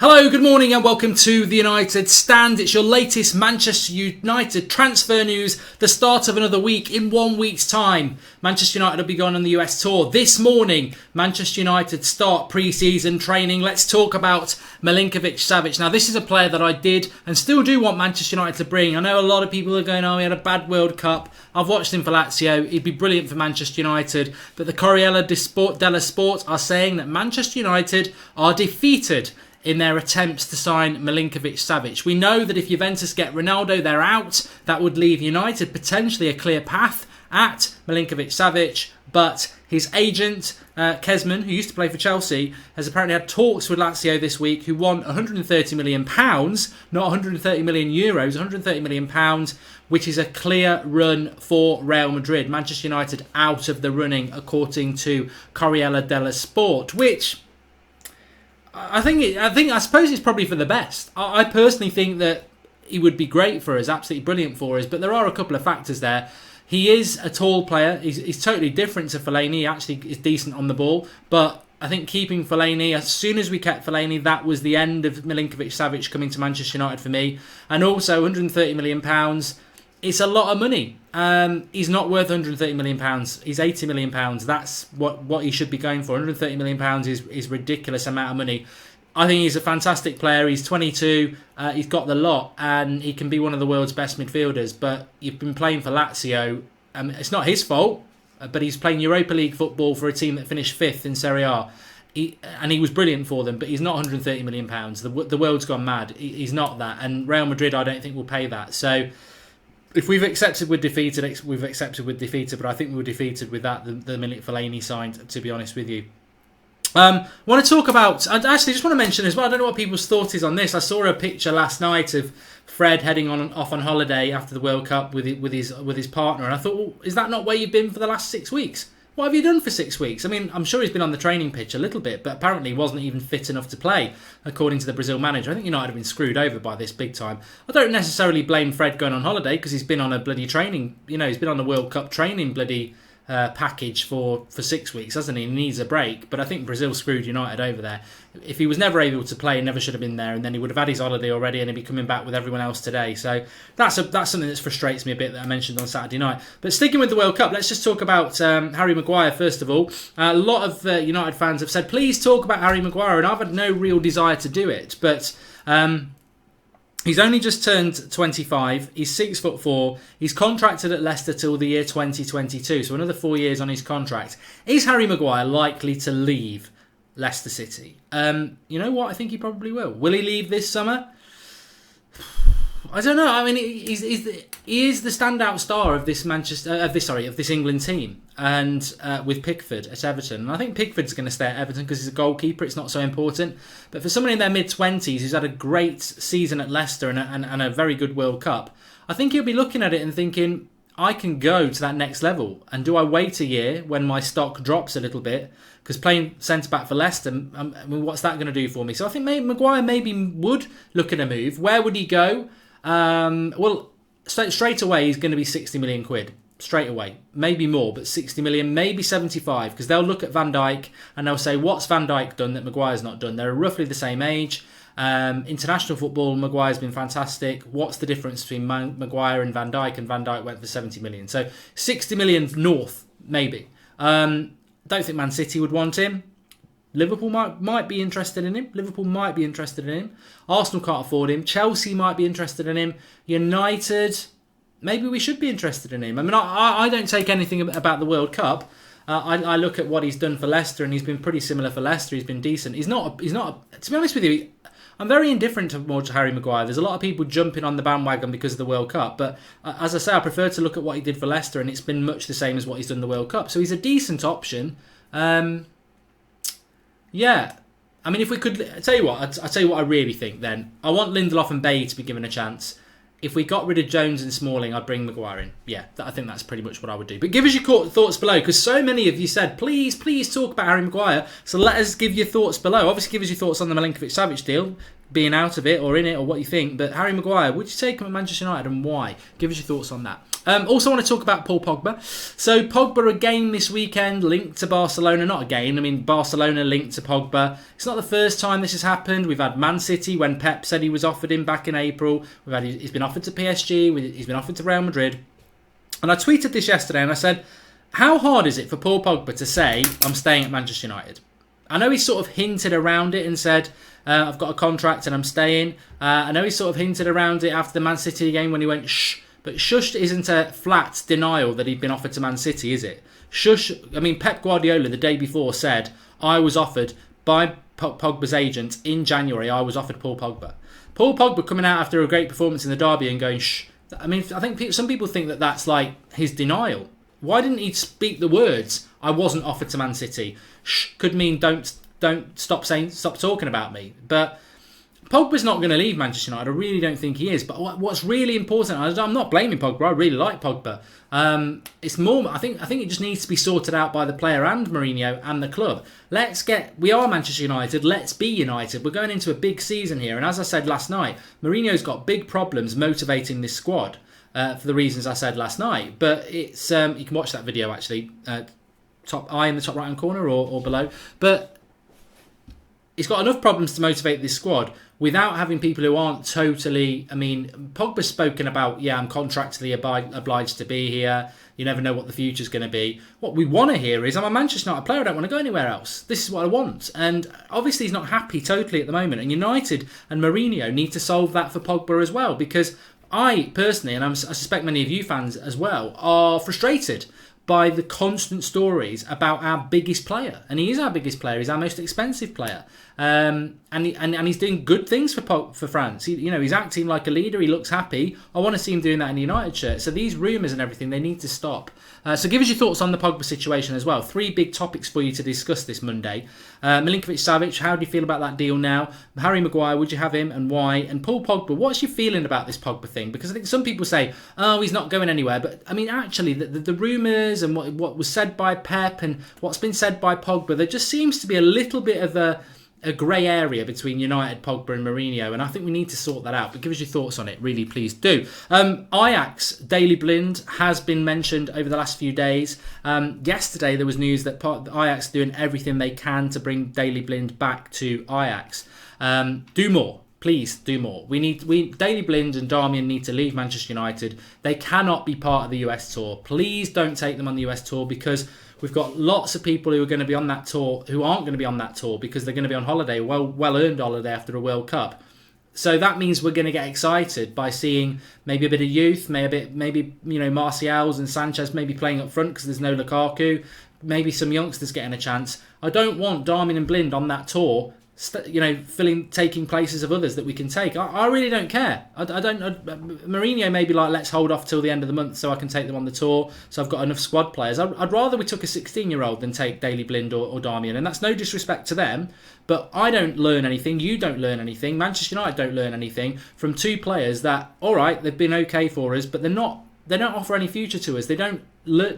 Hello, good morning and welcome to the United Stand. It's your latest Manchester United transfer news, the start of another week in 1 week's time. Manchester United will be going on the US tour. This morning, Manchester United start pre-season training. Let's talk about Milinkovic Savic. Now, this is a player that I did and still do want Manchester United to bring. I know a lot of people are going, oh, he had a bad World Cup. I've watched him for Lazio. He'd be brilliant for Manchester United. But the Corriere dello Sport are saying that Manchester United are defeated in their attempts to sign Milinkovic Savic. We know that if Juventus get Ronaldo, they're out. That would leave United potentially a clear path at Milinkovic Savic, but his agent, Kesman, who used to play for Chelsea, has apparently had talks with Lazio this week, who want £130 million, not €130 million, £130 million, which is a clear run for Real Madrid. Manchester United out of the running, according to Corriere dello Sport, which I suppose it's probably for the best. I personally think that he would be great for us, absolutely brilliant for us, but there are a couple of factors there. He is a tall player. He's totally different to Fellaini. He actually is decent on the ball, but I think keeping Fellaini, as soon as we kept Fellaini, that was the end of Milinkovic Savic coming to Manchester United for me. And also £130 million, it's a lot of money. He's not worth £130 million. He's £80 million. That's what he should be going for. £130 million is ridiculous amount of money. I think he's a fantastic player. He's 22. He's got the lot, and he can be one of the world's best midfielders. But you've been playing for Lazio. It's not his fault, but he's playing Europa League football for a team that finished 5th in Serie A. And he was brilliant for them, but he's not £130 million. The world's gone mad. He's not that. And Real Madrid, I don't think, will pay that. So if we've accepted we're defeated, we've accepted we're defeated, but I think we were defeated with that the minute Fellaini signed, to be honest with you. I want to talk about, I actually just want to mention as well, I don't know what people's thought is on this. I saw a picture last night of Fred heading off on holiday after the World Cup with his partner, and I thought, well, is that not where you've been for the last 6 weeks? What have you done for 6 weeks? I mean, I'm sure he's been on the training pitch a little bit, but apparently he wasn't even fit enough to play, according to the Brazil manager. I think United have been screwed over by this big time. I don't necessarily blame Fred going on holiday, because he's been on a bloody training, he's been on the World Cup training bloody package for 6 weeks, hasn't he? He needs a break, but I think Brazil screwed United over there. If he was never able to play, he never should have been there, and then he would have had his holiday already, and he'd be coming back with everyone else today. So that's something that frustrates me a bit that I mentioned on Saturday night. But sticking with the World Cup, let's just talk about Harry Maguire first of all. A lot of United fans have said, please talk about Harry Maguire, and I've had no real desire to do it, but he's only just turned 25. He's 6'4". He's contracted at Leicester till the year 2022, so another 4 years on his contract. Is Harry Maguire likely to leave Leicester City? You know what? I think he probably will. Will he leave this summer? I don't know. I mean, he is the standout star of this this England team, and with Pickford at Everton. And I think Pickford's going to stay at Everton because he's a goalkeeper. It's not so important. But for someone in their mid-20s who's had a great season at Leicester and a very good World Cup, I think he'll be looking at it and thinking, I can go to that next level. And do I wait a year when my stock drops a little bit? Because playing centre-back for Leicester, I mean, what's that going to do for me? So I think Maguire maybe would look at a move. Where would he go? Well, straight away he's going to be 60 million quid. Straight away. Maybe more, but 60 million, maybe 75. Because they'll look at Van Dijk and they'll say, what's Van Dijk done that Maguire's not done? They're roughly the same age. International football, Maguire's been fantastic. What's the difference between Maguire and Van Dijk? And Van Dijk went for 70 million. So 60 million north, maybe. Don't think Man City would want him. Liverpool might be interested in him. Arsenal can't afford him. Chelsea might be interested in him. United, maybe we should be interested in him. I mean, I don't take anything about the World Cup. I look at what he's done for Leicester, and he's been pretty similar for Leicester. He's been decent. He's not. To be honest with you, I'm very indifferent to Harry Maguire. There's a lot of people jumping on the bandwagon because of the World Cup, but as I say, I prefer to look at what he did for Leicester, and it's been much the same as what he's done in the World Cup. So he's a decent option. Yeah, I mean, if we could, I'll tell you what I really think then. I want Lindelof and Bailly to be given a chance. If we got rid of Jones and Smalling, I'd bring Maguire in. Yeah, I think that's pretty much what I would do. But give us your thoughts below, because so many of you said, please talk about Harry Maguire. So let us give your thoughts below. Obviously, give us your thoughts on the Milinkovic Savic deal, being out of it or in it, or what you think. But Harry Maguire, would you take him at Manchester United, and why? Give us your thoughts on that. Also want to talk about Paul Pogba. So Pogba again this weekend linked to Barcelona. Not again, I mean Barcelona linked to Pogba. It's not the first time this has happened. We've had Man City when Pep said he was offered him back in April. He's been offered to PSG. He's been offered to Real Madrid. And I tweeted this yesterday and I said, how hard is it for Paul Pogba to say, I'm staying at Manchester United? I know he sort of hinted around it and said, I've got a contract and I'm staying. I know he sort of hinted around it after the Man City game when he went, shh. But shush isn't a flat denial that he'd been offered to Man City, is it? Shush, I mean, Pep Guardiola the day before said, I was offered by Pogba's agent in January, I was offered Paul Pogba. Paul Pogba coming out after a great performance in the derby and going, shh. I mean, I think some people think that that's like his denial. Why didn't he speak the words, I wasn't offered to Man City? Shh could mean don't stop talking about me. But Pogba's not going to leave Manchester United. I really don't think he is. But what's really important, I'm not blaming Pogba. I really like Pogba. It's more. I think it just needs to be sorted out by the player and Mourinho and the club. We are Manchester United. Let's be united. We're going into a big season here, and as I said last night, Mourinho's got big problems motivating this squad for the reasons I said last night. But it's you can watch that video actually, top eye in the top right hand corner or below. But he's got enough problems to motivate this squad without having people who aren't totally... I mean, Pogba's spoken about, I'm contractually obliged to be here. You never know what the future's going to be. What we want to hear is, I'm a Manchester United player, I don't want to go anywhere else. This is what I want. And obviously he's not happy totally at the moment. And United and Mourinho need to solve that for Pogba as well. Because I personally, and I suspect many of you fans as well, are frustrated by the constant stories about our biggest player. And he is our biggest player. He's our most expensive player. And he's doing good things for France. He's acting like a leader. He looks happy. I want to see him doing that in the United shirt. So these rumours and everything, they need to stop. So give us your thoughts on the Pogba situation as well. 3 big topics for you to discuss this Monday. Milinkovic Savic, how do you feel about that deal now? Harry Maguire, would you have him and why? And Paul Pogba, what's your feeling about this Pogba thing? Because I think some people say, oh, he's not going anywhere. But I mean, actually, the rumours and what was said by Pep and what's been said by Pogba, there just seems to be a little bit of a grey area between United, Pogba and Mourinho, and I think we need to sort that out. But give us your thoughts on it, really, please do. Ajax, Daley Blind has been mentioned over the last few days. Yesterday there was news that Ajax are doing everything they can to bring Daley Blind back to Ajax. Do more. Please do more. Daley Blind and Darmian need to leave Manchester United. They cannot be part of the US tour. Please don't take them on the US tour because we've got lots of people who are going to be on that tour who aren't going to be on that tour because they're going to be on holiday, well-earned holiday after a World Cup. So that means we're going to get excited by seeing maybe a bit of youth, maybe Martial's and Sanchez maybe playing up front because there's no Lukaku, maybe some youngsters getting a chance. I don't want Darmian and Blind on that tour, taking places of others that we can take. I really don't care. Mourinho may be like, let's hold off till the end of the month so I can take them on the tour, so I've got enough squad players. I'd rather we took a 16-year-old than take Daley Blind or Darmian, and that's no disrespect to them, but I don't learn anything, you don't learn anything, Manchester United don't learn anything from 2 players that, alright, they've been okay for us, but they don't offer any future to us. They don't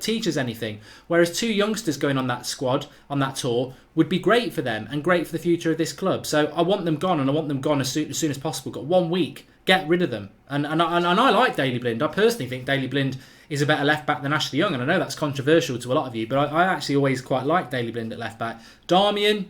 teach us anything. Whereas 2 youngsters going on that squad, on that tour, would be great for them and great for the future of this club. So I want them gone, and I want them gone as soon as possible. Got 1 week. Get rid of them. And I like Daley Blind. I personally think Daley Blind is a better left back than Ashley Young. And I know that's controversial to a lot of you, but I actually always quite like Daley Blind at left back. Darmian,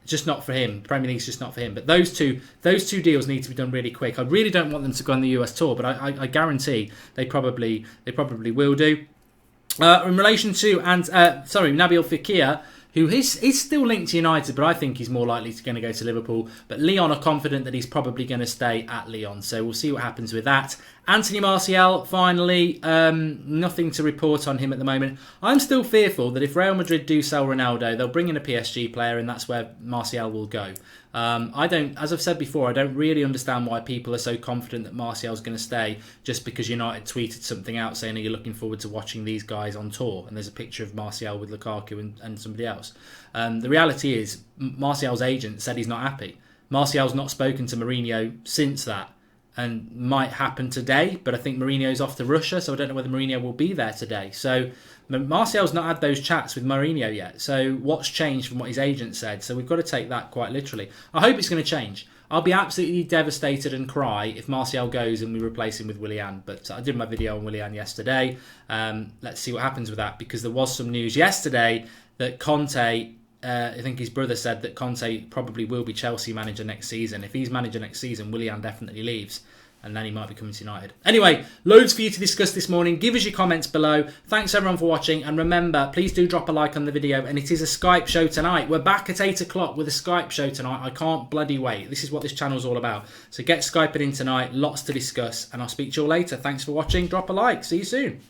just not for him. Premier League's just not for him. But those two deals need to be done really quick. I really don't want them to go on the US tour, but I guarantee they probably will do. In relation to Nabil Fekir, who is still linked to United, but I think he's more likely to going to go to Liverpool. But Lyon are confident that he's probably going to stay at Lyon, so we'll see what happens with that. Anthony Martial, finally, nothing to report on him at the moment. I'm still fearful that if Real Madrid do sell Ronaldo, they'll bring in a PSG player, and that's where Martial will go. As I've said before, I don't really understand why people are so confident that Martial's going to stay just because United tweeted something out saying, are you looking forward to watching these guys on tour? And there's a picture of Martial with Lukaku and somebody else. The reality is, Martial's agent said he's not happy. Martial's not spoken to Mourinho since that. and might happen today. But I think Mourinho's off to Russia, so I don't know whether Mourinho will be there today. So Martial's not had those chats with Mourinho yet. So what's changed from what his agent said? So we've got to take that quite literally. I hope it's going to change. I'll be absolutely devastated and cry if Martial goes and we replace him with Willian. But I did my video on Willian yesterday. Let's see what happens with that, because there was some news yesterday that Conte, I think his brother said that Conte probably will be Chelsea manager next season. If he's manager next season, Willian definitely leaves. And then he might be coming to United. Anyway, loads for you to discuss this morning. Give us your comments below. Thanks everyone for watching. And remember, please do drop a like on the video. And it is a Skype show tonight. We're back at 8 o'clock with a Skype show tonight. I can't bloody wait. This is what this channel's all about. So get Skyping in tonight. Lots to discuss. And I'll speak to you all later. Thanks for watching. Drop a like. See you soon.